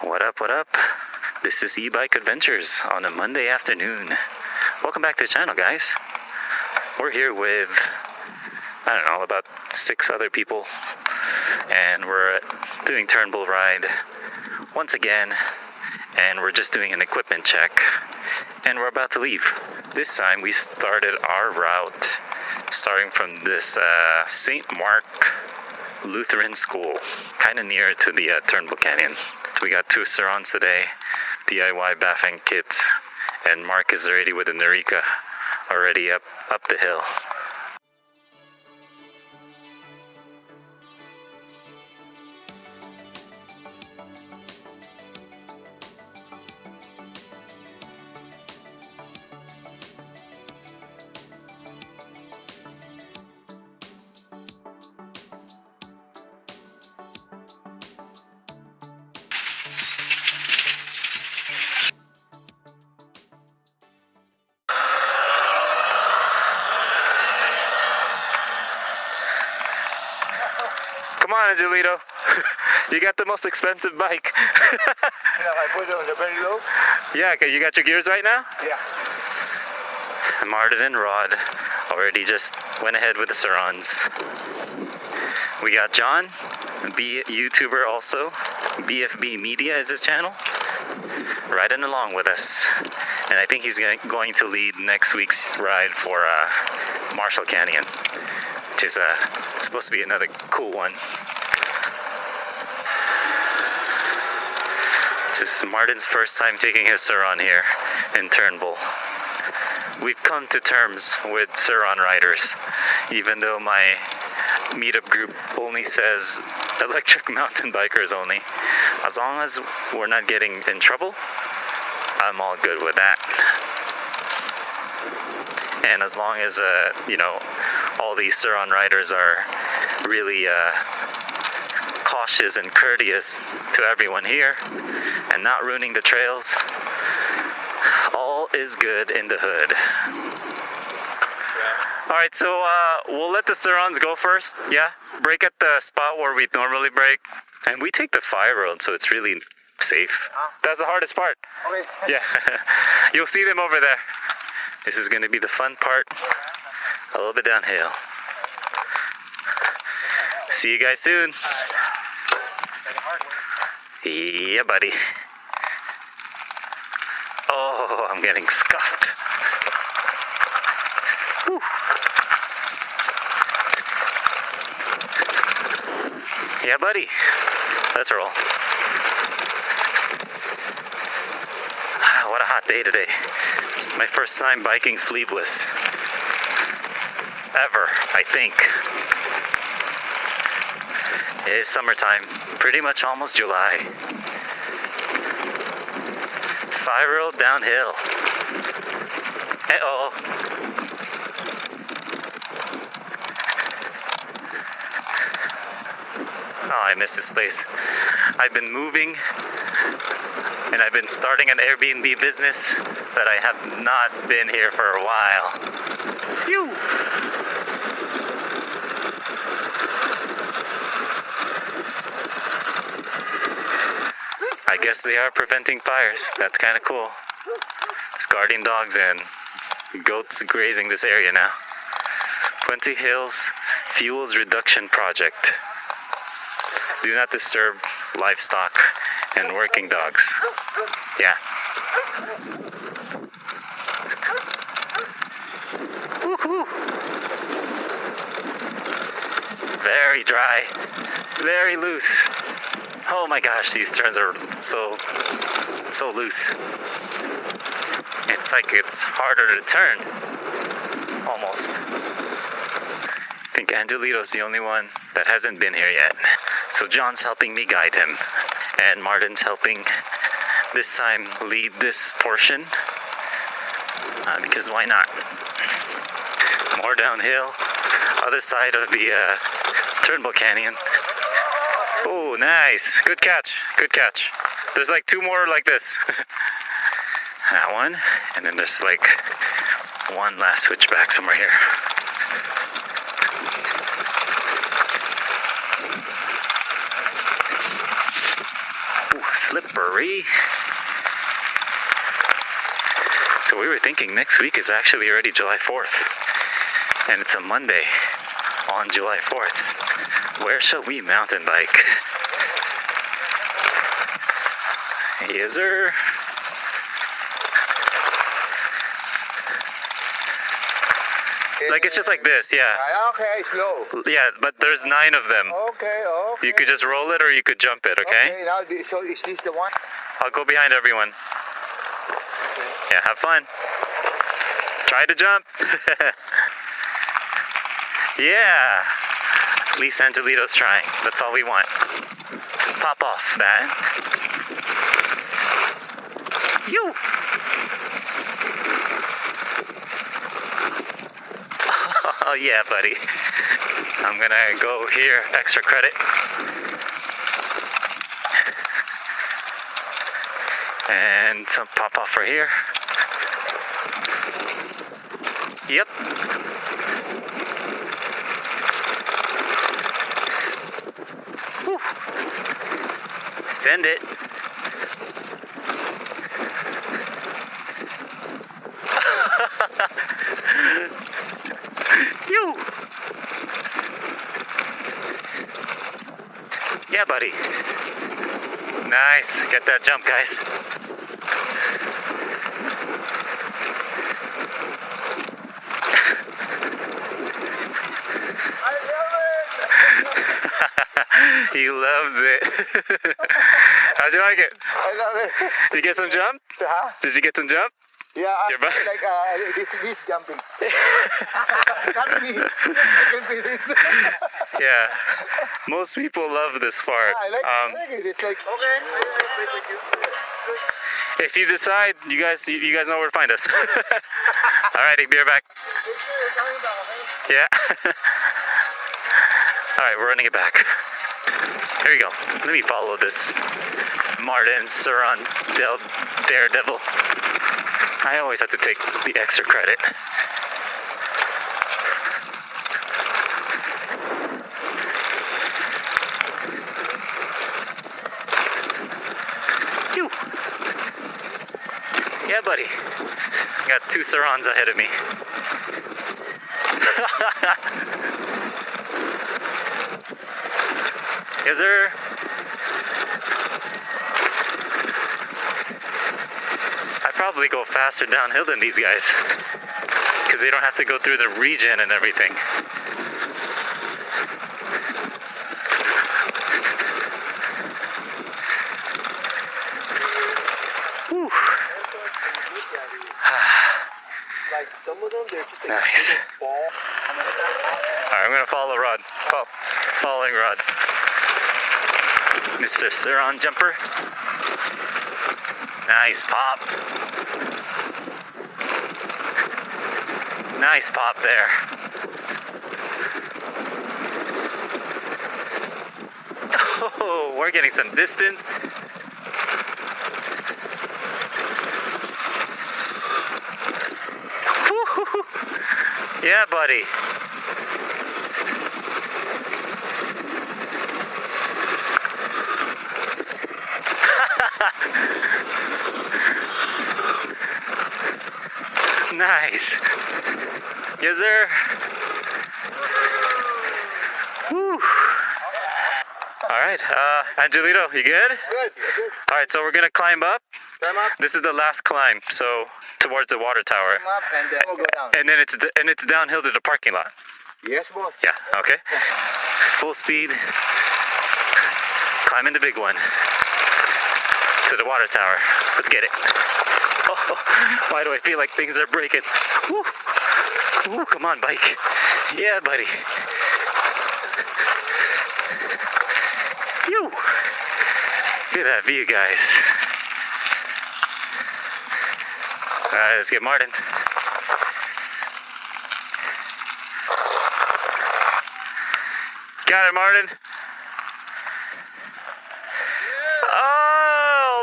What up, what up? This is E-Bike Adventures on a Monday afternoon. Welcome back to the channel, guys. We're here with, about 6 other people. And we're doing Turnbull ride once again. And we're just doing an equipment check. And we're about to leave. This time we started our route starting from this St. Mark Lutheran School, kind of near to the Turnbull Canyon. So we got 2 surrons today, DIY Bafang kits, and Mark is already with the Nireeka, already up the hill. Come on, Angelito. You got the most expensive bike. I put it on the very low. Yeah, okay, you got your gears right now? Yeah. Martin and Rod already just went ahead with the surrons. We got John, YouTuber also. BFB Media is his channel. Riding along with us. And I think he's going to lead next week's ride for Marshall Canyon, which is supposed to be another cool one. This is Martin's first time taking his surron here in Turnbull. We've come to terms with surron riders, even though my meetup group only says electric mountain bikers only. As long as we're not getting in trouble, I'm all good with that. And as long as, all these surron riders are really cautious and courteous to everyone here and not ruining the trails, all is good in the hood. Alright, so we'll let the surrons go first, yeah? Brake at the spot where we normally brake. And we take the fire road, so it's really safe. That's the hardest part. Okay. Yeah, you'll see them over there. This is going to be the fun part. A little bit downhill. See you guys soon. Yeah, buddy. Oh, I'm getting scuffed. Whew. Yeah, buddy. Let's roll. What a hot day today. It's my first time biking sleeveless. Ever, I think. It is summertime. Pretty much almost July. 5-year-old downhill. Uh-oh. Oh, I miss this place. I've been moving and I've been starting an Airbnb business that I have not been here for a while. Phew! I guess they are preventing fires. That's kind of cool. It's guardian dogs and goats grazing this area now. Puente Hills Fuels Reduction Project. Do not disturb livestock and working dogs. Yeah. Woohoo! Very dry. Very loose. Oh my gosh, these turns are so loose. It's like it's harder to turn. Almost. I think Angelito's the only one that hasn't been here yet. So John's helping me guide him. And Martin's helping this time lead this portion. Because why not? More downhill. Other side of the Turnbull Canyon. Oh, nice. Good catch. Good catch. There's like 2 more like this. That one. And then there's like one last switchback somewhere here. slippery. So we were thinking next week is actually already July 4th. And it's a Monday on July 4th. Where shall we mountain bike? Yes, sir. Like it's just like this, yeah. Okay, slow. Yeah, but there's 9 of them. Okay. You could just roll it or you could jump it, okay? Okay, now, so is this the one? I'll go behind everyone. Yeah, have fun. Try to jump. Yeah. At least Angelito's trying. That's all we want. Pop off that. You. Oh yeah, buddy. I'm gonna go here, extra credit. And some pop off right here. Yep. Whew. Send it. You. Yeah, buddy. Nice. Get that jump, guys. He loves it. How'd you like it? I love it. Did you get some jump? Huh? Did you get some jump? Yeah, Your butt? like this jumping. Not me. I can feel it. Yeah. Most people love this part. I like it. It's like, okay. If you decide, you guys know where to find us. Alrighty, be right back. Yeah. Alright, we're running it back. Here we go. Let me follow this Martin Surron Daredevil. I always have to take the extra credit. Phew. Yeah, buddy. Got 2 Surrons ahead of me. Yes, sir. I probably go faster downhill than these guys because they don't have to go through the regen and everything. Whew. Like some of them, they're just like Nice. ball. Alright, I'm gonna follow Rod. Following Rod. Mr. Surron jumper. Nice pop. Nice pop there. Oh, we're getting some distance. Woo-hoo-hoo. Yeah, buddy. Nice. Yes, sir. Woo. All right, Angelito, you good? Good. All right, so we're gonna climb up. Climb up. This is the last climb, so towards the water tower, Climb up and then we'll go down. and then it's downhill to the parking lot. Yes, boss. Yeah. Okay. Full speed. Climbing the big one to the water tower. Let's get it. Oh, why do I feel like things are breaking? Woo. Woo, come on, bike. Yeah, buddy. You. Look at that view, guys. All right, let's get Martin. Got it, Martin.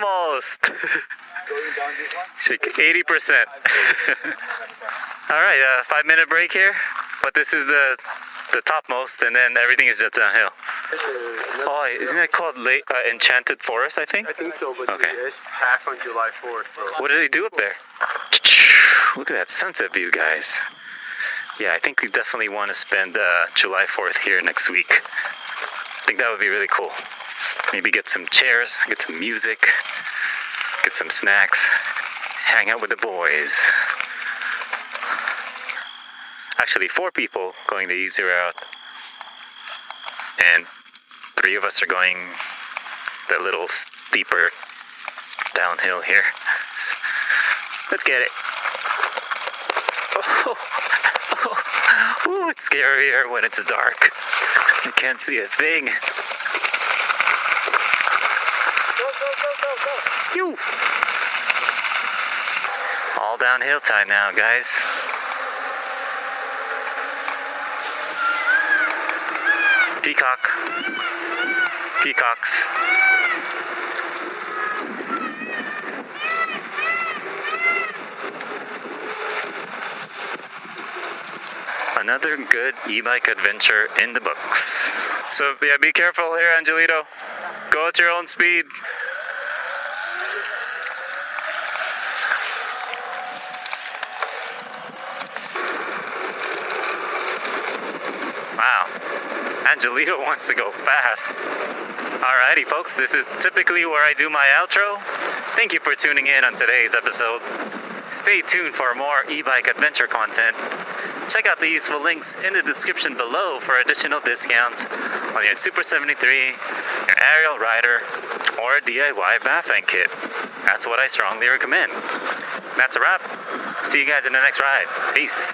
Almost. Going down this one. Shake 80%. All right, 5-minute break here, but this is the topmost, and then everything is just downhill. Oh, isn't it called Enchanted Forest, I think? I think so, but Okay. it's packed on July 4th. So. What did they do up there? Look at that sunset view, guys. Yeah, I think we definitely want to spend July 4th here next week. I think that would be really cool. Maybe get some chairs, get some music, get some snacks, hang out with the boys. Actually, 4 people going the easy route, and 3 of us are going the little steeper downhill here. Let's get it. Ooh, it's scarier when it's dark. I can't see a thing. Go. All downhill time now, guys. Peacock. Peacocks. Another good e-bike adventure in the books. So yeah, be careful here, Angelito. Go at your own speed. Wow, Angelito wants to go fast. Alrighty folks, this is typically where I do my outro. Thank you for tuning in on today's episode. Stay tuned for more e-bike adventure content. Check out the useful links in the description below for additional discounts on your Super73, your arielrider, or DIY Bafang kit. That's what I strongly recommend. That's a wrap. See you guys in the next ride. Peace.